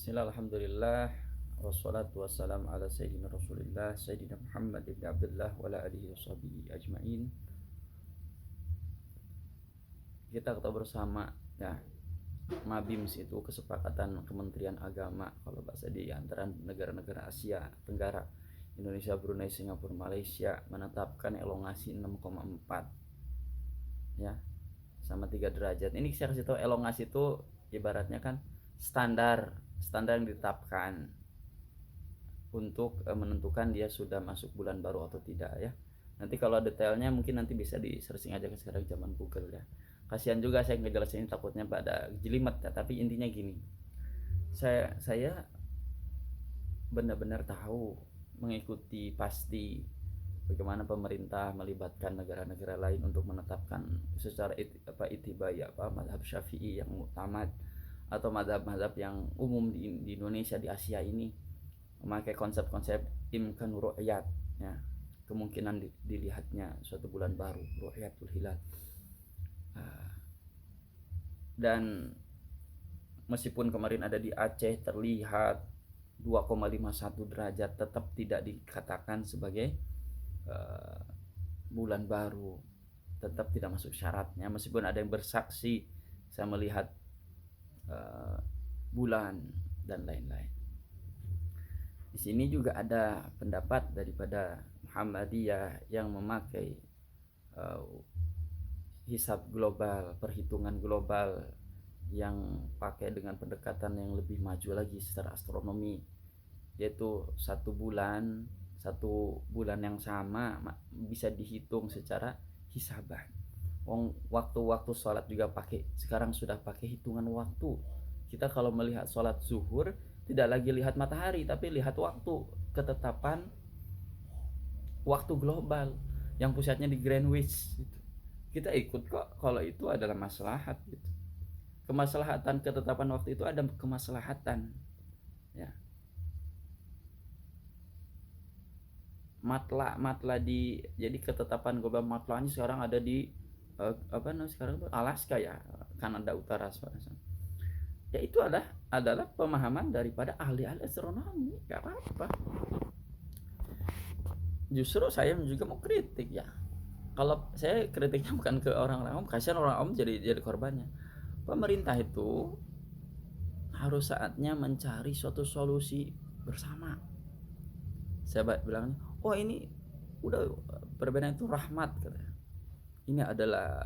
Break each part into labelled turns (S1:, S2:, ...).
S1: Bismillah, alhamdulillah, wassalatu wassalamu ala sayyidina rasulillah sayyidina Muhammad ibn Abdullah wa ala alihi washabihi ajma'in. Kita ketemu bersama ya, MABIMS itu kesepakatan Kementerian Agama kalau bahasa di antara negara-negara Asia Tenggara, Indonesia, Brunei, Singapura, Malaysia menetapkan elongasi 6,4 ya, sama 3 derajat. Ini saya kasih tahu, elongasi itu ibaratnya kan standar yang ditetapkan untuk menentukan dia sudah masuk bulan baru atau tidak ya. Nanti kalau detailnya mungkin nanti bisa di searching aja, sekarang zaman Google ya. Kasihan juga saya ngejelasin takutnya pada jelimet ya, tapi intinya gini. Saya benar-benar tahu, mengikuti pasti bagaimana pemerintah melibatkan negara-negara lain untuk menetapkan secara itibai mazhab Syafi'i yang muktamad atau mazhab-mazhab yang umum di Indonesia, di Asia ini, memakai konsep-konsep imkan ru'yat ya, kemungkinan dilihatnya suatu bulan baru, ru'yatul hilal. Dan meskipun kemarin ada di Aceh terlihat 2,51 derajat, tetap tidak dikatakan sebagai bulan baru, tetap tidak masuk syaratnya. Meskipun ada yang bersaksi saya melihat bulan dan lain-lain. Di sini juga ada pendapat daripada Muhammadiyah yang memakai hisab global, perhitungan global yang pakai dengan pendekatan yang lebih maju lagi secara astronomi, yaitu satu bulan yang sama bisa dihitung secara hisaban. Waktu-waktu sholat juga pakai, sekarang sudah pakai hitungan waktu. Kita kalau melihat sholat zuhur tidak lagi lihat matahari, tapi lihat waktu, ketetapan waktu global yang pusatnya di Greenwich gitu. Kita ikut kok kalau itu adalah maslahat gitu. Kemaslahatan ketetapan waktu itu ada kemaslahatan ya. Matla di, jadi ketetapan global matlanya sekarang ada di sekarang itu Alaska ya, Kanada Utara sekarang. Ya itu adalah pemahaman daripada ahli-ahli astronomi, gak apa-apa. Justru saya juga mau kritik ya. Kalau saya kritiknya bukan ke orang-orang om, kasihan orang om jadi korbannya. Pemerintah itu harus saatnya mencari suatu solusi bersama. Saya bilang, oh ini udah perbedaan itu rahmat katanya. Ini adalah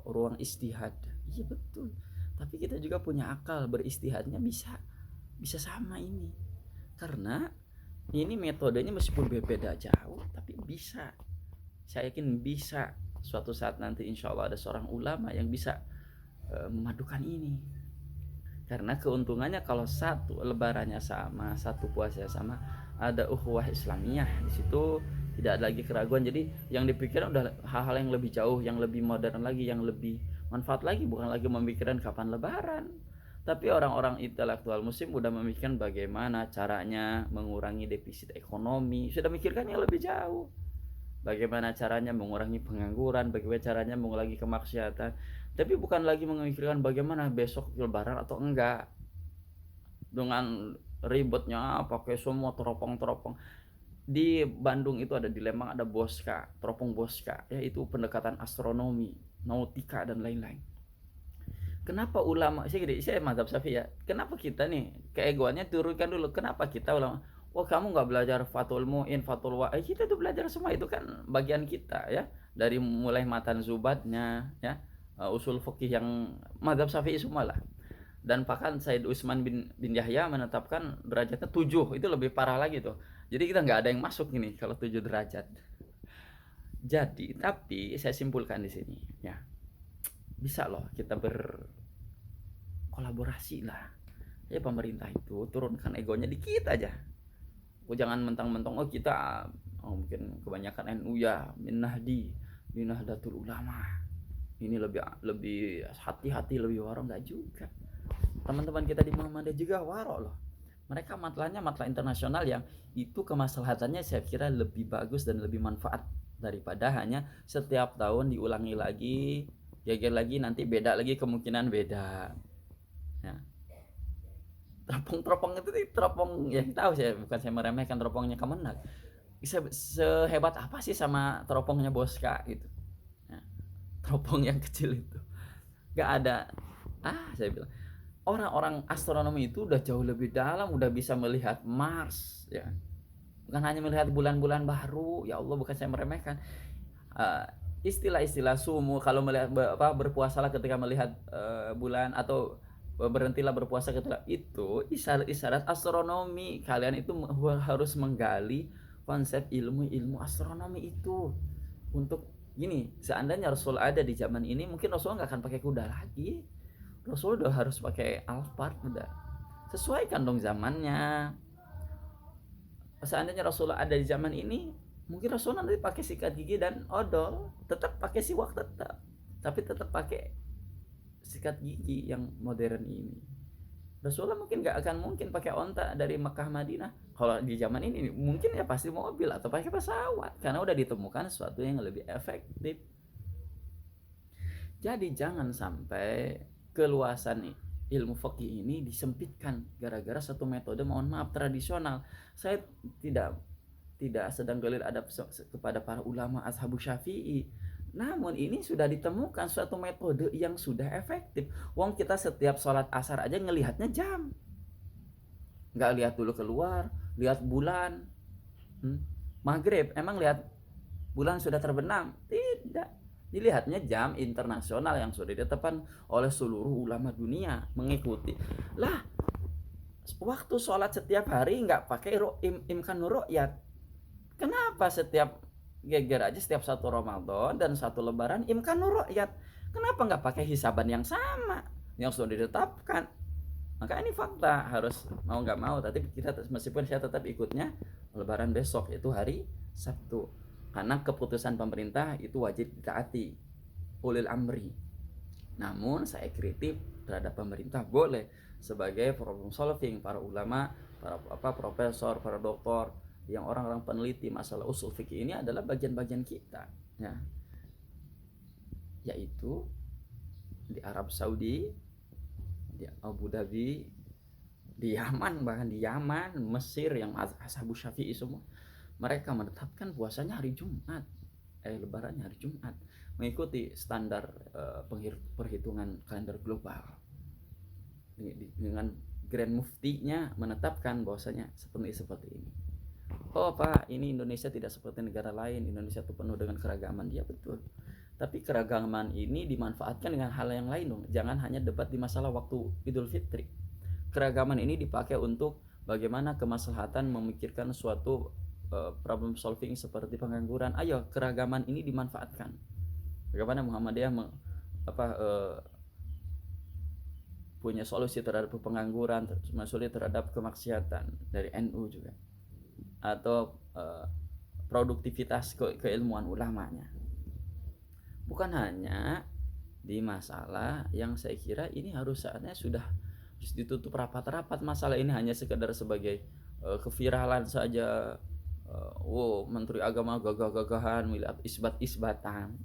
S1: ruang istihad. Iya betul. Tapi kita juga punya akal, beristihadnya bisa sama ini. Karena ini metodenya meskipun berbeda jauh, tapi bisa. Saya yakin bisa suatu saat nanti insya Allah ada seorang ulama yang bisa memadukan ini. Karena keuntungannya kalau satu lebarannya sama, satu puasanya sama, ada ukhuwah Islamiyah di situ, tidak ada lagi keraguan. Jadi yang dipikirkan udah hal-hal yang lebih jauh, yang lebih modern lagi, yang lebih manfaat lagi, bukan lagi memikirkan kapan lebaran. Tapi orang-orang intelektual muslim udah memikirkan bagaimana caranya mengurangi defisit ekonomi, sudah mikirkan yang lebih jauh. Bagaimana caranya mengurangi pengangguran, bagaimana caranya mengurangi kemaksiatan. Tapi bukan lagi memikirkan bagaimana besok lebaran atau enggak. Dengan ribetnya pakai semua teropong. Di Bandung itu ada, di Lembang ada Boska, teropong Boska, yaitu pendekatan astronomi, nautika dan lain-lain. Kenapa ulama, saya mazhab Syafi'i ya, kenapa kita nih keegoannya turunkan dulu. Kenapa kita ulama, oh kamu nggak belajar Fathul Mu'in, Fathul Wa'id, kita tuh belajar semua, itu kan bagian kita ya, dari mulai matan zubatnya ya, usul fikih yang mazhab Syafi'i semua lah. Dan bahkan Said Utsman bin Yahya menetapkan derajatnya 7, itu lebih parah lagi tuh. Jadi kita nggak ada yang masuk ini kalau 7 derajat. Jadi tapi saya simpulkan di sini ya, bisa loh kita berkolaborasi lah ya. Pemerintah itu turunkan egonya dikit aja. Jangan mentang-mentang kita mungkin kebanyakan NU ya, min Nahdlatul Ulama, ini lebih hati-hati, lebih waro. Nggak juga. Teman-teman kita di Muhammadiyah juga waro loh. Mereka matlahnya matlah internasional yang itu kemaslahatannya saya kira lebih bagus dan lebih manfaat daripada hanya setiap tahun diulangi lagi, geger lagi, nanti beda lagi, kemungkinan beda ya. Teropong-teropong itu teropong ya tahu saya, bukan saya meremehkan teropongnya Kemenag. Sehebat apa sih sama teropongnya Bosca gitu. Nah, teropong yang kecil itu. Nggak ada, saya bilang, orang-orang astronomi itu udah jauh lebih dalam, udah bisa melihat Mars, ya. Bukan hanya melihat bulan-bulan baru, ya Allah, bukan saya meremehkan. Eh, Istilah-istilah sumu, kalau melihat berpuasalah ketika melihat bulan, atau berhentilah berpuasa ketika itu isyarat-isyarat astronomi. Kalian itu harus menggali konsep ilmu-ilmu astronomi itu. Untuk gini, seandainya Rasul ada di zaman ini, mungkin Rasul nggak akan pakai kuda lagi. Rasul udah harus pakai Alphard, udah sesuaikan dong zamannya. Seandainya Rasulullah ada di zaman ini, mungkin Rasulullah nanti pakai sikat gigi dan odol, tetap pakai siwak tetap, tapi tetap pakai sikat gigi yang modern ini. Rasulullah mungkin nggak akan mungkin pakai onta dari Mekah Madinah. Kalau di zaman ini mungkin ya pasti mobil atau pakai pesawat, karena udah ditemukan sesuatu yang lebih efektif. Jadi jangan sampai keluasan ilmu fikih ini disempitkan gara-gara satu metode, mohon maaf, tradisional. Saya tidak sedang gelir adab kepada para ulama ashabu syafi'i, namun ini sudah ditemukan suatu metode yang sudah efektif. Wong kita setiap sholat asar aja ngelihatnya jam, nggak lihat dulu keluar, lihat bulan. Maghrib emang lihat bulan sudah terbenam? Tidak, dilihatnya jam internasional yang sudah ditetapkan oleh seluruh ulama dunia, mengikuti lah. Waktu sholat setiap hari nggak pakai imkan ru'yat. Kenapa setiap geger aja setiap satu Ramadan dan satu Lebaran imkan ru'yat? Kenapa nggak pakai hisaban yang sama yang sudah ditetapkan? Maka ini fakta, harus mau nggak mau. Tapi kita, meskipun saya tetap ikutnya Lebaran besok, itu hari Sabtu, karena keputusan pemerintah itu wajib ditaati, ulil amri. Namun saya kritik terhadap pemerintah boleh, sebagai problem solving para ulama, para profesor, para doktor, yang orang-orang peneliti masalah usul fikih ini adalah bagian-bagian kita, ya, yaitu di Arab Saudi, di Abu Dhabi, di Yaman, bahkan di Yaman, Mesir, yang ashabu syafi'i semua, mereka menetapkan puasanya hari Jumat, lebarannya hari Jumat, mengikuti standar perhitungan kalender global. Dengan Grand Muftinya menetapkan bahwasanya seperti ini. Oh Pak, ini Indonesia tidak seperti negara lain, Indonesia itu penuh dengan keragaman. Ya betul, tapi keragaman ini dimanfaatkan dengan hal yang lain dong. Jangan hanya debat di masalah waktu Idul Fitri. Keragaman ini dipakai untuk bagaimana kemaslahatan memikirkan suatu problem solving seperti pengangguran. Ayo, keragaman ini dimanfaatkan. Bagaimana Muhammadiyah punya solusi terhadap pengangguran, solusi terhadap kemaksiatan dari NU juga, atau produktivitas keilmuan ulamanya. Bukan hanya di masalah yang saya kira ini saatnya sudah ditutup rapat-rapat. Masalah ini hanya sekedar sebagai keviralan saja. Menteri Agama gagah-gagahan melihat isbat-isbatan.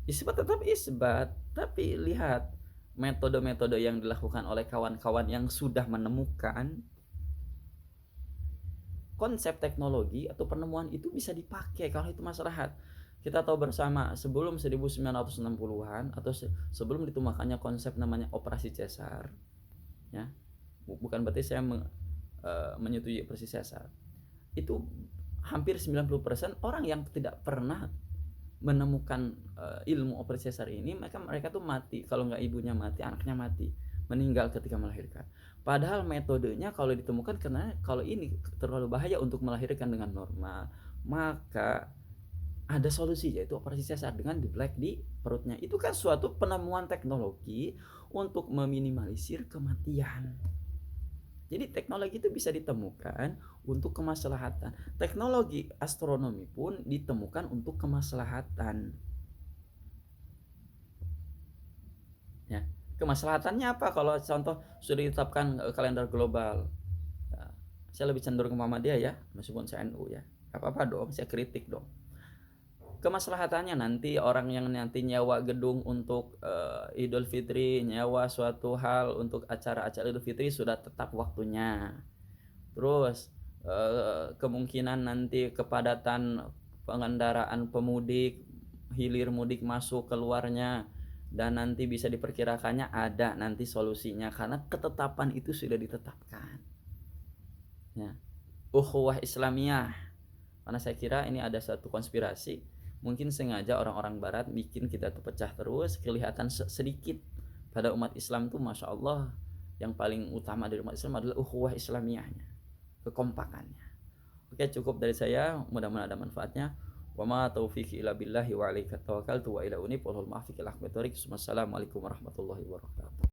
S1: Isbat tetap isbat, tapi lihat metode-metode yang dilakukan oleh kawan-kawan yang sudah menemukan konsep teknologi atau penemuan itu bisa dipakai kalau itu maslahat. Kita tahu bersama, sebelum 1960-an atau sebelum ditemukannya konsep namanya operasi cesar, ya, bukan berarti saya menyetujui operasi cesar, itu hampir 90% orang yang tidak pernah menemukan ilmu operasi cesar ini, mereka tuh mati. Kalau nggak ibunya mati, anaknya mati, meninggal ketika melahirkan. Padahal metodenya kalau ditemukan, karena kalau ini terlalu bahaya untuk melahirkan dengan normal, maka ada solusi, yaitu operasi cesar dengan di black di perutnya. Itu kan suatu penemuan teknologi untuk meminimalisir kematian. Jadi teknologi itu bisa ditemukan untuk kemaslahatan. Teknologi astronomi pun ditemukan untuk kemaslahatan. Ya, kemaslahatannya apa? Kalau contoh sudah ditetapkan kalender global, ya, saya lebih cenderung ke Muhammadiyah ya, meskipun saya NU ya. Apa-apa dong, saya kritik dong. kemaslahatannya nanti orang yang nanti nyewa gedung untuk, Idul Fitri, nyewa suatu hal untuk acara-acara Idul Fitri sudah tetap waktunya. Terus, kemungkinan nanti kepadatan pengendaraan pemudik, hilir mudik masuk keluarnya, dan nanti bisa diperkirakannya ada nanti solusinya karena ketetapan itu sudah ditetapkan, ya. Ukhuwah Islamiyah, karena saya kira ini ada satu konspirasi, mungkin sengaja orang-orang barat bikin kita tuh pecah terus, kelihatan sedikit. Pada umat Islam tuh Masya Allah, yang paling utama dari umat Islam adalah ukhuwah Islamiyahnya, kekompakannya. Oke, cukup dari saya, mudah-mudahan ada manfaatnya. Wa ma taufiqi illa billahi wa alaihi tawakkaltu wa ila unib wal muwaffiq ila aqwamit thoriq. Wassalamualaikum warahmatullahi wabarakatuh.